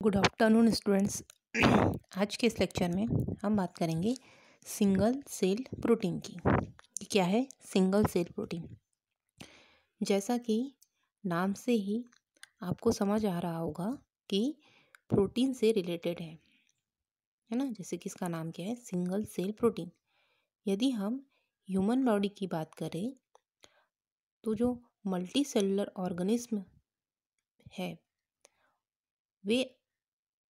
Good afternoon students. आज के इस लेक्चर में हम बात करेंगे सिंगल सेल प्रोटीन की। कि क्या है सिंगल सेल प्रोटीन। जैसा कि नाम से ही आपको समझ आ रहा होगा कि प्रोटीन से रिलेटेड है ना। जैसे कि इसका नाम क्या है, सिंगल सेल प्रोटीन। यदि हम ह्यूमन बॉडी की बात करें तो जो मल्टी सेलुलर ऑर्गेनिज्म है वे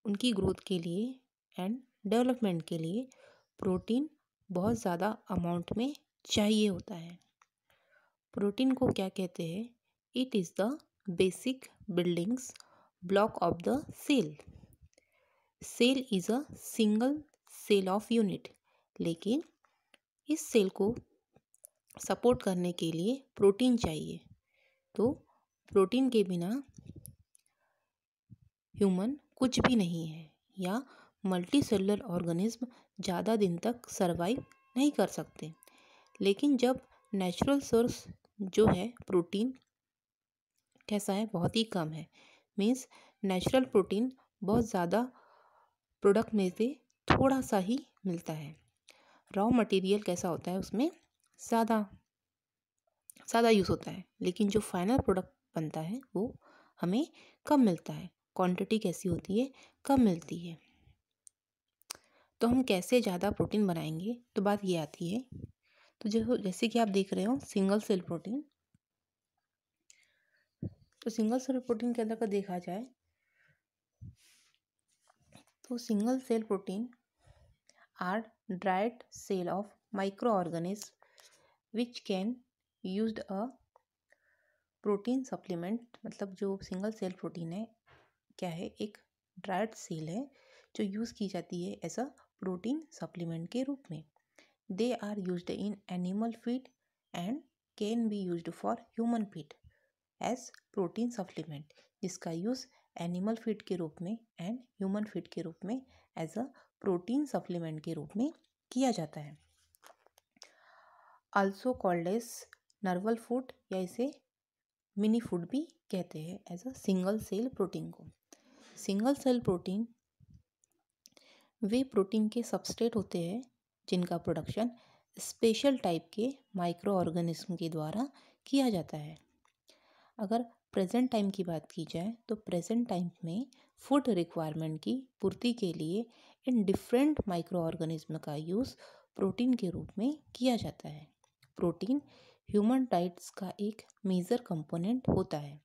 उनकी ग्रोथ के लिए एंड डेवलपमेंट के लिए प्रोटीन बहुत ज़्यादा अमाउंट में चाहिए होता है। प्रोटीन को क्या कहते हैं? It is the basic buildings block of the cell. Cell is a single cell of unit, लेकिन इस सेल को सपोर्ट करने के लिए प्रोटीन चाहिए। तो प्रोटीन के बिना ह्यूमन कुछ भी नहीं है, या मल्टी सेलुलर ऑर्गेनिज्म ज़्यादा दिन तक सरवाइव नहीं कर सकते। लेकिन जब नेचुरल सोर्स जो है प्रोटीन कैसा है, बहुत ही कम है। मीन्स नेचुरल प्रोटीन बहुत ज़्यादा प्रोडक्ट में से थोड़ा सा ही मिलता है। रॉ मटेरियल कैसा होता है, उसमें ज़्यादा यूज़ होता है, लेकिन जो फाइनल प्रोडक्ट बनता है वो हमें कम मिलता है। क्वांटिटी कैसी होती है, कम मिलती है। तो हम कैसे ज़्यादा प्रोटीन बनाएंगे, तो बात ये आती है। तो जैसे कि आप देख रहे हो सिंगल सेल प्रोटीन। तो सिंगल सेल प्रोटीन के अंदर का देखा जाए तो single cell protein are dried cell of micro organism which can used a protein supplement. मतलब जो सिंगल सेल प्रोटीन है क्या है, एक ड्राइड सेल है जो यूज़ की जाती है एज अ प्रोटीन सप्लीमेंट के रूप में। They are used in animal feed and can be used for human feed as protein supplement, जिसका यूज़ एनिमल फीड के रूप में एंड ह्यूमन फीड के रूप में एज अ प्रोटीन सप्लीमेंट के रूप में किया जाता है। Also called as novel food, या इसे मिनी फूड भी कहते हैं as a single cell protein को। सिंगल सेल प्रोटीन वे प्रोटीन के सबस्ट्रेट होते हैं जिनका प्रोडक्शन स्पेशल टाइप के माइक्रो ऑर्गेनिज्म के द्वारा किया जाता है। अगर प्रेजेंट टाइम की बात की जाए तो प्रेजेंट टाइम में फूड रिक्वायरमेंट की पूर्ति के लिए इन डिफरेंट माइक्रो ऑर्गेनिज्म का यूज़ प्रोटीन के रूप में किया जाता है। प्रोटीन ह्यूमन डाइट्स का एक मेजर कंपोनेंट होता है,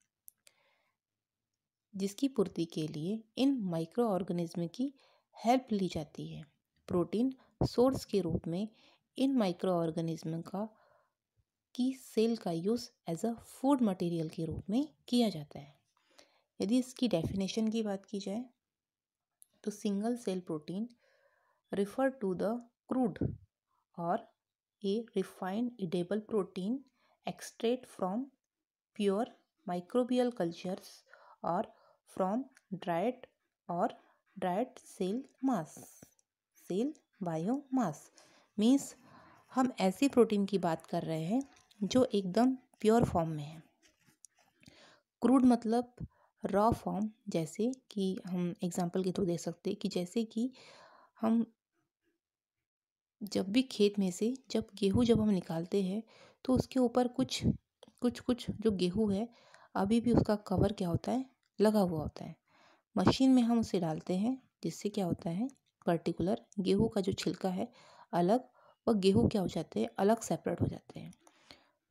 जिसकी पूर्ति के लिए इन माइक्रो ऑर्गेनिज्म की हेल्प ली जाती है। प्रोटीन सोर्स के रूप में इन माइक्रो ऑर्गेनिज्म की सेल का use as a food material के रूप में किया जाता है। यदि इसकी डेफिनेशन की बात की जाए तो single cell protein refer to the crude और a refined edible protein extract from pure microbial cultures और from dried cell biomass. Means हम ऐसी प्रोटीन की बात कर रहे हैं जो एकदम प्योर फॉर्म में है। क्रूड मतलब रॉ फॉर्म, जैसे कि हम एग्जांपल के थ्रू देख सकते हैं कि जैसे कि हम जब भी खेत में से जब हम निकालते हैं तो उसके ऊपर कुछ जो गेहूँ है अभी भी उसका कवर क्या होता है, लगा हुआ होता है। मशीन में हम उसे डालते हैं, जिससे क्या होता है, पर्टिकुलर गेहूँ का जो छिलका है अलग, और गेहूँ क्या हो जाते हैं, अलग सेपरेट हो जाते हैं।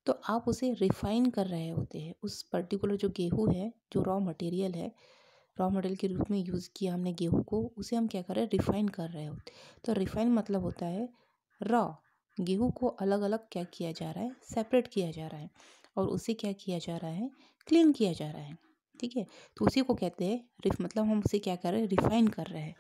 तो आप उसे रिफाइन कर रहे होते हैं। उस पर्टिकुलर जो गेहूँ है, जो रॉ मटेरियल है, रॉ मटेरियल के रूप में यूज़ किया हमने गेहूँ को, उसे हम क्या कर रहे हैं, रिफाइन कर रहे होते। तो रिफाइन मतलब होता है रॉ गेहूँ को अलग अलग क्या किया जा रहा है, सेपरेट किया जा रहा है, और उसे क्या किया जा रहा है, क्लीन किया जा रहा है। ठीक है, तो उसी को कहते हैं मतलब हम उसे क्या कर रहे हैं, रिफाइन कर रहे हैं।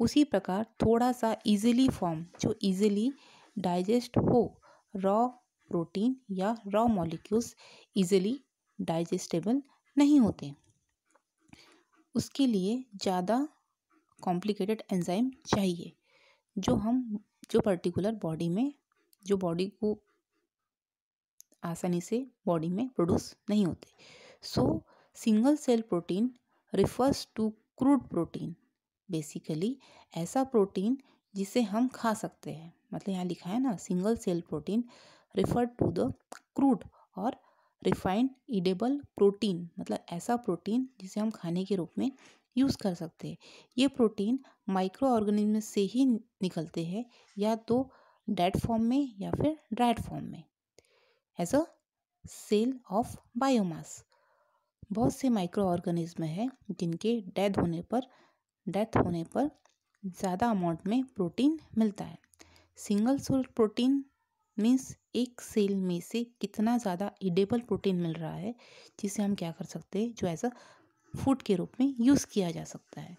उसी प्रकार थोड़ा सा इजीली फॉर्म, जो इजीली डाइजेस्ट हो, रॉ प्रोटीन या रॉ मॉलिक्यूल्स इजीली डाइजेस्टेबल नहीं होते, उसके लिए ज़्यादा कॉम्प्लिकेटेड एंजाइम चाहिए जो पर्टिकुलर बॉडी में, जो बॉडी को आसानी से बॉडी में प्रोड्यूस नहीं होते। So single cell protein refers to crude protein, basically ऐसा प्रोटीन जिसे हम खा सकते हैं, मतलब यहाँ लिखा है ना single cell protein refer to the crude और रिफाइंड ईडेबल प्रोटीन, मतलब ऐसा प्रोटीन जिसे हम खाने के रूप में यूज़ कर सकते हैं। ये प्रोटीन माइक्रो ऑर्गेनिज्म से ही निकलते हैं, या तो डेड फॉर्म में या फिर ड्राइड फॉर्म में as a cell of biomass. बहुत से माइक्रो ऑर्गेनिज्म हैं जिनके डेथ होने पर ज़्यादा अमाउंट में प्रोटीन मिलता है। सिंगल सेल प्रोटीन मीन्स एक सेल में से कितना ज़्यादा ईडेबल प्रोटीन मिल रहा है, जिसे हम क्या कर सकते हैं, जो एज अ फूड के रूप में यूज़ किया जा सकता है।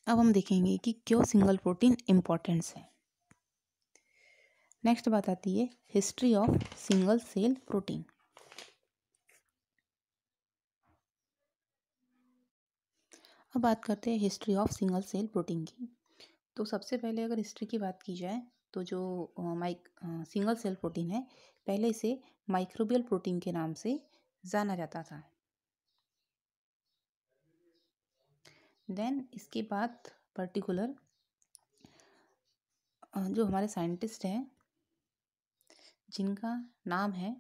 अब हम देखेंगे कि क्यों सिंगल प्रोटीन इम्पोर्टेंस है। नेक्स्ट बात आती है history of single cell protein. अब बात करते हैं history of single cell protein की। तो सबसे पहले अगर हिस्ट्री की बात की जाए तो जो सिंगल सेल प्रोटीन है, पहले इसे माइक्रोबियल प्रोटीन के नाम से जाना जाता था। देन इसके बाद पर्टिकुलर जो हमारे साइंटिस्ट हैं जिनका नाम है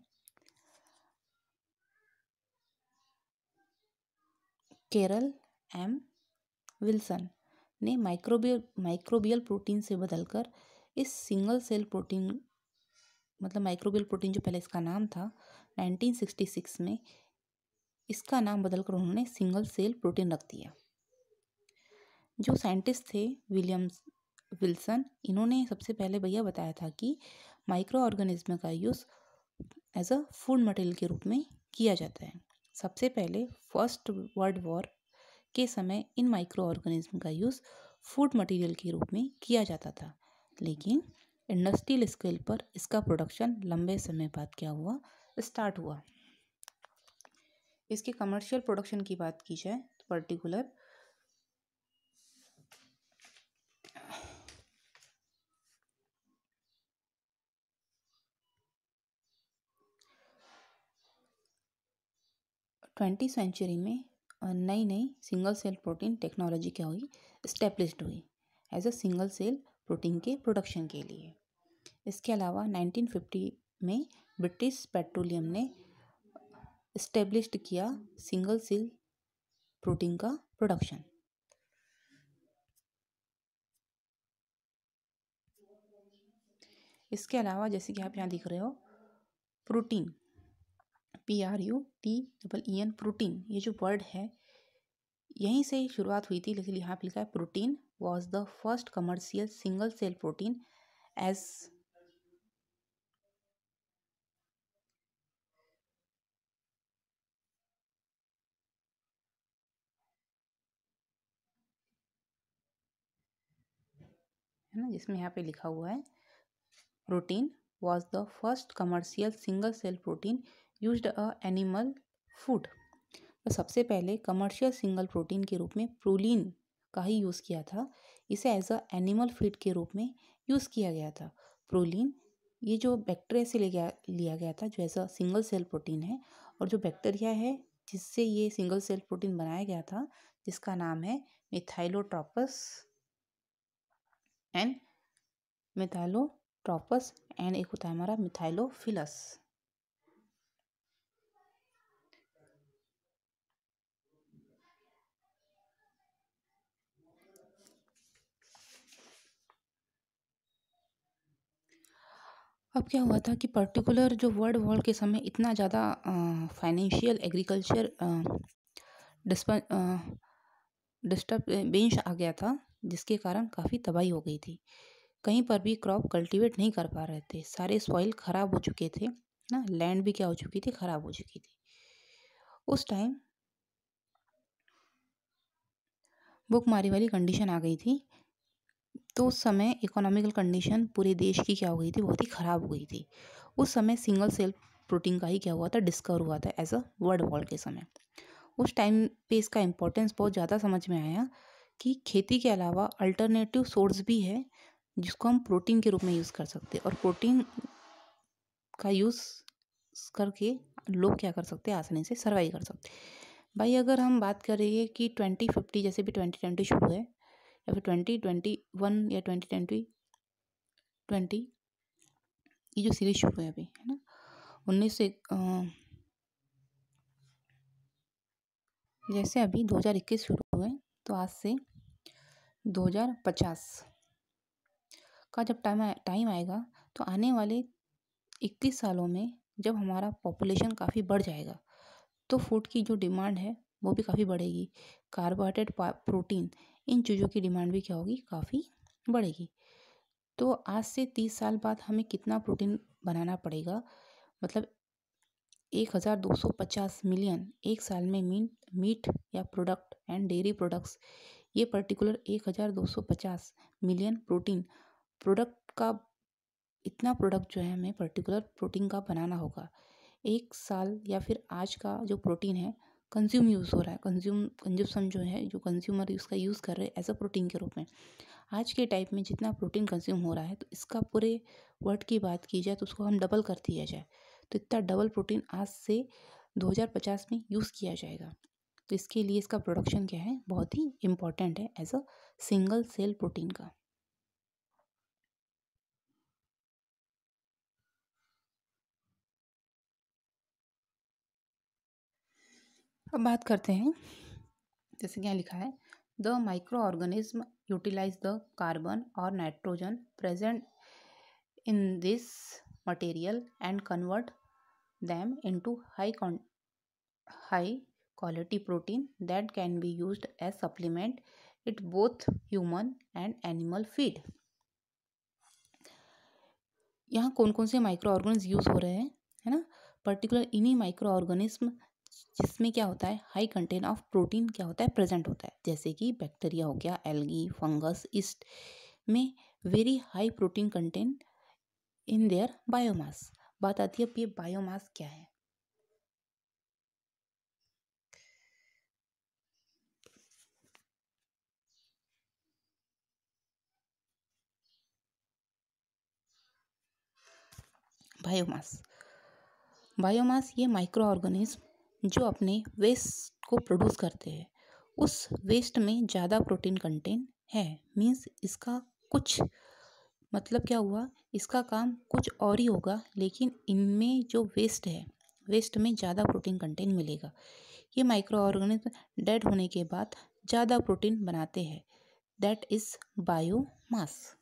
कैरल एम विल्सन ने माइक्रोबियल प्रोटीन से बदलकर इस सिंगल सेल प्रोटीन, मतलब माइक्रोबियल प्रोटीन जो पहले इसका नाम था, 1966 में इसका नाम बदलकर उन्होंने सिंगल सेल प्रोटीन रख दिया। जो साइंटिस्ट थे विल्सन, इन्होंने सबसे पहले भैया बताया था कि माइक्रो ऑर्गेनिज्म का use as a food material के रूप में किया जाता है। सबसे पहले फर्स्ट वर्ल्ड वॉर के समय इन माइक्रो ऑर्गेनिज्म का यूज़ फूड मटेरियल के रूप में किया जाता था, लेकिन इंडस्ट्रियल स्केल पर इसका प्रोडक्शन लंबे समय बाद क्या हुआ, स्टार्ट हुआ। इसके कमर्शियल प्रोडक्शन की बात की जाए तो पर्टिकुलर ट्वेंटी सेंचुरी में नई नई सिंगल सेल प्रोटीन टेक्नोलॉजी क्या हुई, इस्टेब्लिश्ड हुई as a single cell protein के प्रोडक्शन के लिए। इसके अलावा 1950 में ब्रिटिश पेट्रोलियम ने इस्टेब्लिश्ड किया सिंगल सेल प्रोटीन का प्रोडक्शन। इसके अलावा जैसे कि आप यहाँ दिख रहे हो प्रोटीन, PRUTEEN प्रोटीन, ये जो वर्ड है यहीं से शुरुआत हुई थी, लेकिन यहाँ पे लिखा है protein was the first commercial single cell protein as है ना, जिसमें यहाँ पे लिखा हुआ है protein was the first commercial single cell protein used a animal food. तो सबसे पहले कमर्शियल सिंगल प्रोटीन के रूप में प्रोलीन का ही यूज़ किया था। इसे एज अ एनिमल फीड के रूप में यूज़ किया गया था। प्रोलीन ये जो बैक्टीरिया से लिया गया था, जो as a single cell protein है, और जो बैक्टीरिया है जिससे ये सिंगल सेल प्रोटीन बनाया गया था, जिसका नाम है मिथाइलोट्रोपस एंड एक होता है हमारा मिथाइलोफिलस। अब क्या हुआ था कि पर्टिकुलर जो वर्ल्ड वॉर के समय इतना ज़्यादा फाइनेंशियल एग्रीकल्चर डिस्टर्बेंस आ गया था, जिसके कारण काफ़ी तबाही हो गई थी। कहीं पर भी क्रॉप कल्टीवेट नहीं कर पा रहे थे, सारे सॉइल ख़राब हो चुके थे ना, लैंड भी क्या हो चुकी थी, ख़राब हो चुकी थी। उस टाइम भूखमरी वाली कंडीशन आ गई थी। तो उस समय इकोनॉमिकल कंडीशन पूरे देश की क्या हो गई थी, बहुत ही ख़राब हो गई थी। उस समय सिंगल सेल प्रोटीन का ही क्या हुआ था, डिस्कवर हुआ था एज अ वर्ल्ड वॉर के समय। उस टाइम पे इसका इम्पोर्टेंस बहुत ज़्यादा समझ में आया कि खेती के अलावा अल्टरनेटिव सोर्स भी है जिसको हम प्रोटीन के रूप में यूज़ कर सकते हैं। और प्रोटीन का यूज़ करके लोग क्या कर सकते हैं, आसानी से सर्वाइव कर सकते हैं। भाई अगर हम बात करें कि 2050 जैसे भी 2020 शुरू है या फिर 2021 या 2020 ये जो सीरीज शुरू है अभी, है ना, 19 से जैसे अभी 2021 शुरू हुए तो आज से 2050 का जब टाइम आएगा तो आने वाले 31 सालों में जब हमारा पॉपुलेशन काफ़ी बढ़ जाएगा तो फूड की जो डिमांड है वो भी काफ़ी बढ़ेगी। कार्बोहाइड्रेट, प्रोटीन, इन चीज़ों की डिमांड भी क्या होगी, काफ़ी बढ़ेगी। तो आज से 30 साल बाद हमें कितना प्रोटीन बनाना पड़ेगा, मतलब 1250 मिलियन एक साल में मीट या प्रोडक्ट एंड डेयरी प्रोडक्ट्स, ये पर्टिकुलर 1250 मिलियन प्रोडक्ट का, इतना प्रोडक्ट जो है हमें पर्टिकुलर प्रोटीन का बनाना होगा। एक साल या फिर आज का जो प्रोटीन है कंज्यूम यूज़ हो रहा है, कंज्यूमसन जो है, जो कंज्यूमर उसका यूज़ कर रहे हैं एज अ प्रोटीन के रूप में, आज के टाइप में जितना प्रोटीन कंज्यूम हो रहा है तो इसका पूरे वर्ल्ड की बात की जाए तो उसको हम डबल कर दिया जाए तो इतना डबल प्रोटीन आज से 2050 में यूज़ किया जाएगा। तो इसके लिए इसका प्रोडक्शन क्या है, बहुत ही इम्पॉर्टेंट है as a single cell protein का। अब बात करते हैं, जैसे क्या लिखा है, the microorganism utilise the carbon और nitrogen present in this material and convert them into high quality protein that can be used as supplement it both human and animal feed। यहाँ कौन कौन से माइक्रो ऑर्गेनिज्म यूज हो रहे हैं, है ना, पर्टिकुलर इन्हीं माइक्रो ऑर्गेनिज्म जिसमें क्या होता है, हाई कंटेंट ऑफ प्रोटीन क्या होता है, प्रेजेंट होता है, जैसे कि बैक्टीरिया हो गया, एल्गी, फंगस, ईस्ट में very high protein content in their biomass. बात आती है अब ये बायोमास क्या है। बायोमास, बायोमास ये माइक्रो ऑर्गेनिज्म जो अपने वेस्ट को प्रोड्यूस करते हैं, उस वेस्ट में ज़्यादा प्रोटीन कंटेंट है, मीन्स इसका कुछ मतलब क्या हुआ, इसका काम कुछ और ही होगा, लेकिन इनमें जो वेस्ट है, वेस्ट में ज़्यादा प्रोटीन कंटेंट मिलेगा। ये माइक्रो ऑर्गेनिज्म डेड होने के बाद ज़्यादा प्रोटीन बनाते हैं, दैट इज़ बायोमास।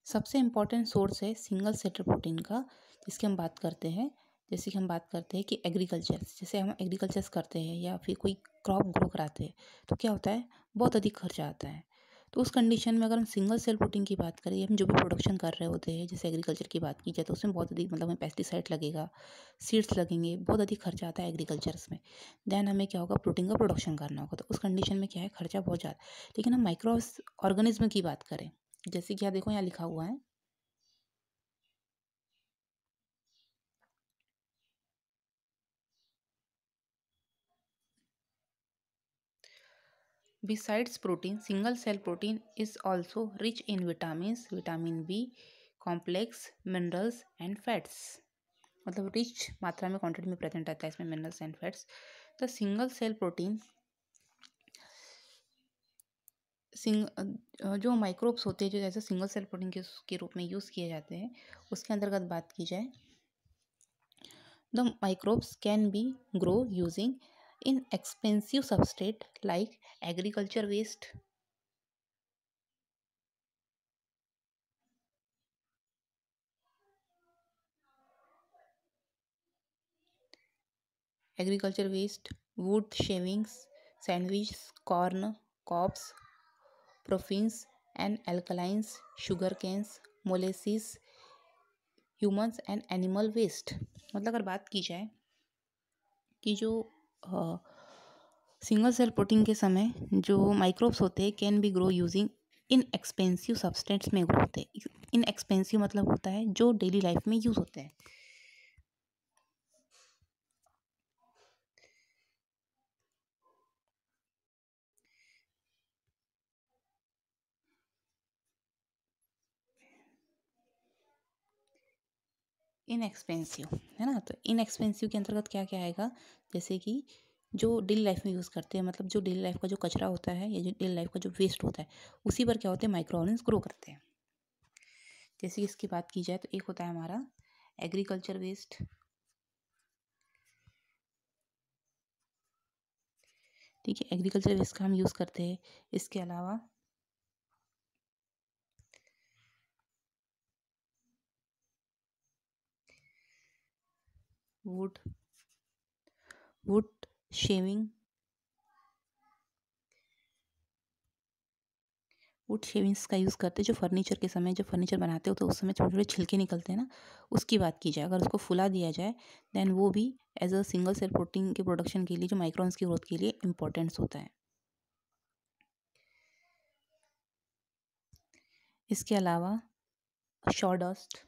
सबसे इम्पॉर्टेंट सोर्स है सिंगल सेटर प्रोटीन का, जिसकी हम बात करते हैं, जैसे कि हम बात करते हैं कि एग्रीकल्चर, जैसे हम एग्रीकल्चर करते हैं या फिर कोई क्रॉप ग्रो कराते हैं तो क्या होता है, बहुत अधिक खर्चा आता है। तो उस कंडीशन में अगर हम सिंगल सेल प्रोटीन की बात करें, हम जो भी प्रोडक्शन कर रहे होते हैं, जैसे एग्रीकल्चर की बात की जाए तो उसमें बहुत अधिक, मतलब हमें पेस्टिसाइड लगेगा, सीड्स लगेंगे, बहुत अधिक खर्चा आता है एग्रीकल्चर्स में। देन हमें क्या होगा, प्रोटीन का प्रोडक्शन करना होगा, तो उस कंडीशन में क्या है, खर्चा बहुत ज़्यादा। लेकिन हम माइक्रो ऑर्गेनिज्म की बात करें, जैसे कि यहाँ देखो, यहाँ लिखा हुआ है, besides protein, single cell protein is also rich in vitamins, vitamin B, complex minerals and fats। मतलब रिच मात्रा में, क्वांटिटी में प्रेजेंट रहता है इसमें मिनरल्स एंड फैट्स। तो सिंगल सेल प्रोटीन जो माइक्रोब्स होते हैं जो ऐसे सिंगल सेल प्रोटीन के रूप में यूज़ किए जाते हैं, उसके अंतर्गत बात की जाए, the microbes can be grow using inexpensive substrate like agriculture waste, wood shavings, sandwich, corn, cobs, proteins and alkalines, sugar canes, molasses, humans and animal waste. मतलब अगर बात की जाए कि जो सिंगल सेल प्रोटीन के समय जो माइक्रोब्स होते हैं can be grow using in expensive substance में ग्रो होते हैं। इन एक्सपेंसिव मतलब होता है जो डेली लाइफ में यूज़ होते हैं। इनएक्सपेंसिव, है ना। तो इनएक्सपेंसिव के अंतर्गत क्या क्या आएगा, जैसे कि जो डेली लाइफ में यूज़ करते हैं, मतलब जो डेली लाइफ का जो कचरा होता है या जो डेली लाइफ का जो वेस्ट होता है, उसी पर क्या होते हैं, माइक्रो ऑर्गेनिज्म ग्रो करते हैं। जैसे कि इसकी बात की जाए तो एक होता है हमारा एग्रीकल्चर वेस्ट, ठीक है, एग्रीकल्चर वेस्ट का हम यूज़ करते हैं। इसके अलावा would would shaving would shavings का यूज़ करते हैं, जो फर्नीचर के समय जब फर्नीचर बनाते हो तो उस समय छोटे छोटे छिलके निकलते हैं ना, उसकी बात की जाए, अगर उसको फुला दिया जाए देन वो भी as a single cell protein के प्रोडक्शन के लिए, जो माइक्रोन्स की ग्रोथ के लिए इम्पोर्टेंट्स होता है। इसके अलावा शॉडस्ट,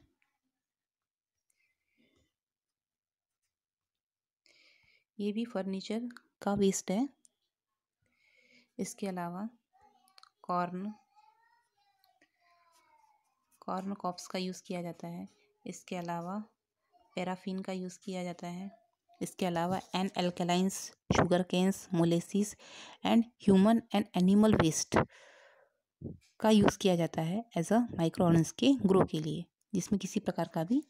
ये भी फर्नीचर का वेस्ट है। इसके अलावा कॉर्न कॉर्न कॉप्स का यूज़ किया जाता है। इसके अलावा पैराफिन का यूज़ किया जाता है। इसके अलावा n alkanes, sugar canes, molasses and human and animal waste का यूज़ किया जाता है एज अ माइक्रो ऑर्गेनिज्म के ग्रो के लिए, जिसमें किसी प्रकार का भी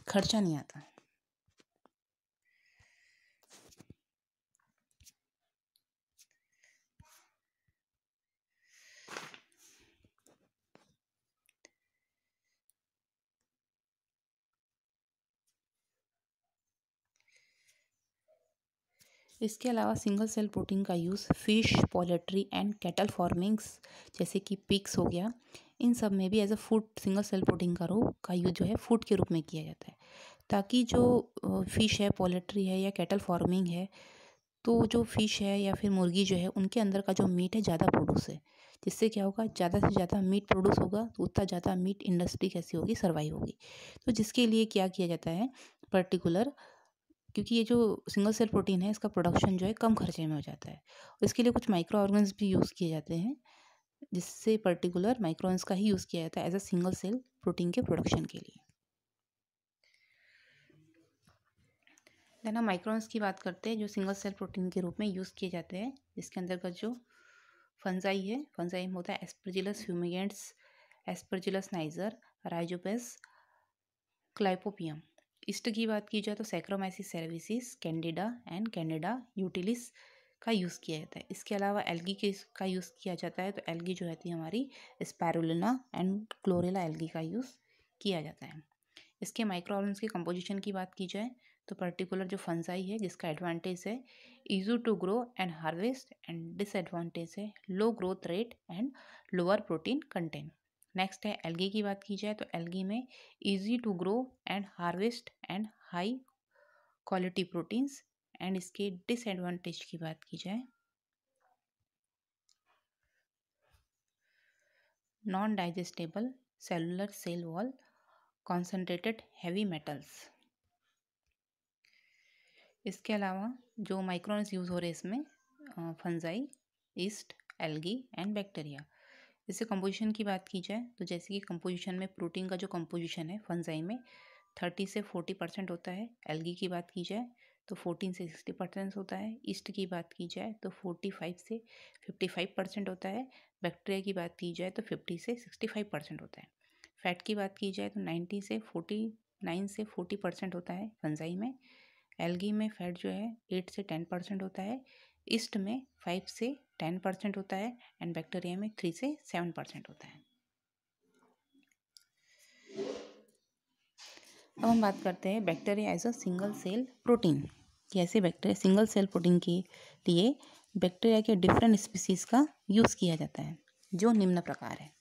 खर्चा नहीं आता। इसके अलावा सिंगल सेल प्रोटीन का use fish, poultry and cattle farmings जैसे कि पिग्स हो गया, इन सब में भी as a food single cell protein का यूज़ जो है फूड के रूप में किया जाता है, ताकि जो फिश है, पोल्ट्री है या कैटल फार्मिंग है, तो जो फिश है या फिर मुर्गी जो है, उनके अंदर का जो मीट है ज़्यादा प्रोड्यूस है, जिससे क्या होगा, ज़्यादा से ज़्यादा मीट प्रोड्यूस होगा तो उतना ज़्यादा मीट इंडस्ट्री कैसी होगी, सर्वाइव होगी। तो जिसके लिए क्या किया जाता है पर्टिकुलर, क्योंकि ये जो सिंगल सेल प्रोटीन है इसका प्रोडक्शन जो है कम खर्चे में हो जाता है, और इसके लिए कुछ माइक्रो ऑर्गेनिज्म भी यूज़ किए जाते हैं, जिससे पर्टिकुलर माइक्रो ऑर्गेनिज्म का ही यूज़ किया जाता है as a single cell protein के प्रोडक्शन के लिए। देन हम माइक्रोन्स की बात करते हैं, जो सिंगल सेल प्रोटीन के रूप में यूज़ किए जाते हैं, जिसके अंतर्गत जो फंजाई है, फंजाई में होता है Aspergillus fumigatus, Aspergillus niger, Rhizopus, क्लाइपोपियम। ईस्ट की बात की जाए तो Saccharomyces cerevisiae, Candida and Candida utilis का यूज़ किया जाता है। इसके अलावा एल्गी के का यूज़ किया जाता है, तो एल्गी जो रहती है हमारी स्पारुलिना एंड क्लोरेला एल्गी का यूज़ किया जाता है। इसके माइक्रो ऑर्गेनिज्म की कंपोजिशन की बात की जाए तो पर्टिकुलर जो फंजाई है, जिसका एडवांटेज है easy to grow and harvest and disadvantage है low growth rate and lower protein content. Next है एल्गी की बात की जाए तो एल्गी में easy to grow and harvest and high quality proteins. And इसके डिसएडवांटेज की बात की जाए, non digestible cellular cell wall, concentrated heavy metals. इसके अलावा जो माइक्रोन्स यूज़ हो रहे हैं इसमें fungi, yeast, algae and bacteria. इससे कंपोजिशन की बात की जाए तो जैसे कि कंपोजिशन में प्रोटीन का जो कंपोजिशन है फंजाई में 30 से 40% होता है, एल्गी की बात की जाए तो 14 से 60% होता है, ईस्ट की बात की जाए तो 45 से 55% होता है, बैक्टीरिया की बात की जाए तो 50 से 65% होता है। फैट की बात की जाए तो 90 से 49 से 40% होता है फंजाई में, एल्गी में फैट जो है 8 से 10% होता है, ईस्ट में 5 से 10% होता है एंड बैक्टीरिया में 3 से 7% होता है। अब हम बात करते हैं bacteria as a single cell protein. कैसे बैक्टीरिया सिंगल सेल प्रोटीन के लिए बैक्टीरिया के डिफरेंट स्पीसीज का यूज़ किया जाता है, जो निम्न प्रकार है।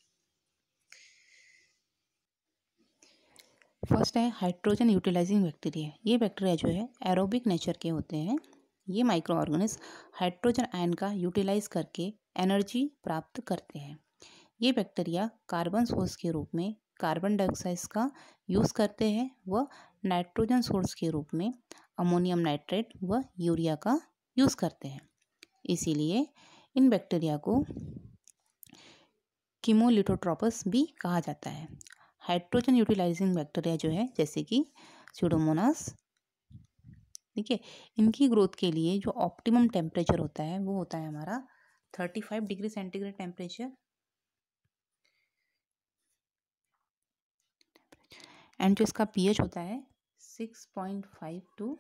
फर्स्ट है हाइड्रोजन यूटिलाइजिंग बैक्टीरिया। ये बैक्टीरिया जो है एरोबिक नेचर के होते हैं। ये माइक्रो ऑर्गेनिज्म हाइड्रोजन आयन का यूटिलाइज करके एनर्जी प्राप्त करते हैं। ये बैक्टीरिया कार्बन सोर्स के रूप में कार्बन डाइऑक्साइड का यूज़ करते हैं व नाइट्रोजन सोर्स के रूप में अमोनियम नाइट्रेट व यूरिया का यूज़ करते हैं। इसीलिए इन बैक्टीरिया को कीमोलिथोट्रोपस भी कहा जाता है। हाइड्रोजन यूटिलाइजिंग बैक्टीरिया जो है जैसे कि स्यूडोमोनास, ठीक है, इनकी ग्रोथ के लिए जो ऑप्टिमम टेम्परेचर होता है वो होता है हमारा 35 डिग्री सेंटीग्रेड टेम्परेचर, एंड जो इसका पीएच होता है 6.5 टू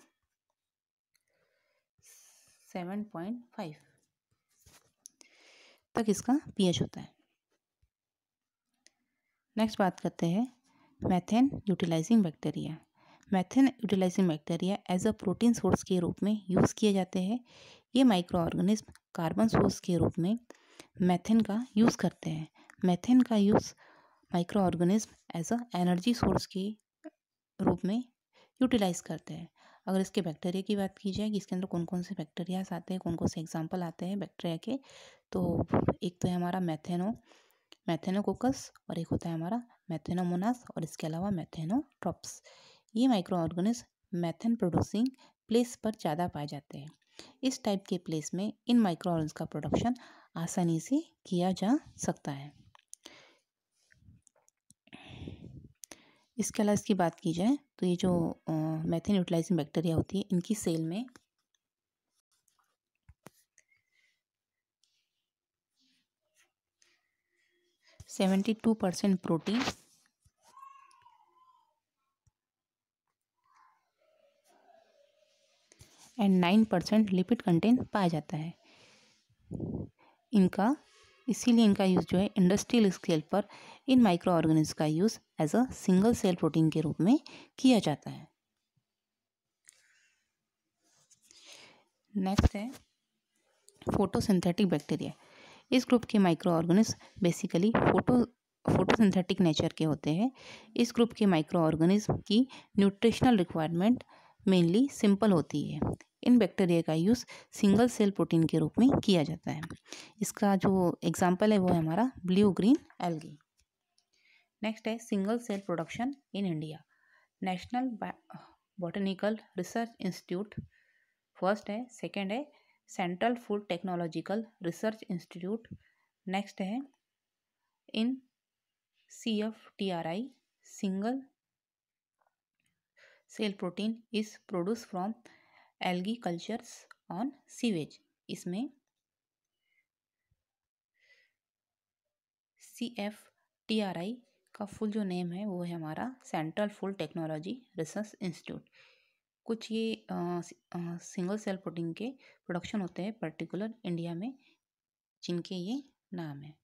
7.5 तक इसका पीएच होता है। नेक्स्ट बात करते हैं methane utilising bacteria. Methane utilising bacteria as a protein source के रूप में यूज़ किए जाते हैं। ये माइक्रो ऑर्गेनिज्म कार्बन सोर्स के रूप में मैथेन का यूज़ करते हैं। मैथेन का use micro organism as a energy source के रूप में यूटिलाइज करते हैं। अगर इसके बैक्टीरिया की बात की जाए कि इसके अंदर कौन कौन से बैक्टीरियाज आते हैं, कौन कौन से एग्जाम्पल आते हैं बैक्टीरिया के, तो एक तो है हमारा मैथेनोकोकस और एक होता है हमारा मैथेनोमोनास और इसके अलावा मैथेनोट्रॉप्स। ये micro organism methane producing place पर ज़्यादा पाए जाते हैं। इस टाइप के प्लेस में इन माइक्रो ऑर्गेनिज्म का प्रोडक्शन आसानी से किया जा सकता है। इसके अलावा इसकी बात की जाए तो ये जो मैथेन यूटिलाइजिंग बैक्टीरिया होती है इनकी सेल में 72% प्रोटीन एंड 9% लिपिड कंटेंट पाया जाता है। इसीलिए इनका यूज़ जो है इंडस्ट्रियल स्केल पर इन माइक्रो ऑर्गेनिज्म का use as a single cell protein के रूप में किया जाता है। नेक्स्ट है फोटोसिंथेटिक बैक्टीरिया। इस ग्रुप के micro organism basically photosynthetic nature के होते हैं। इस ग्रुप के माइक्रो ऑर्गेनिज्म की न्यूट्रिशनल रिक्वायरमेंट मेनली सिंपल होती है। इन बैक्टीरिया का यूज़ सिंगल सेल प्रोटीन के रूप में किया जाता है। इसका जो एग्जाम्पल है वो है हमारा ब्लू ग्रीन एल्गी। नेक्स्ट है single cell production in India. National botanical research institute first है, सेकेंड है central food technological research institute, next है in CFTRI single cell protein is produced from algae cultures on sewage। इसमें CFTRI का full जो name है वो है हमारा central food technology research institute. कुछ ये सिंगल सेल प्रोटीन के प्रोडक्शन होते हैं पर्टिकुलर इंडिया में जिनके ये नाम है।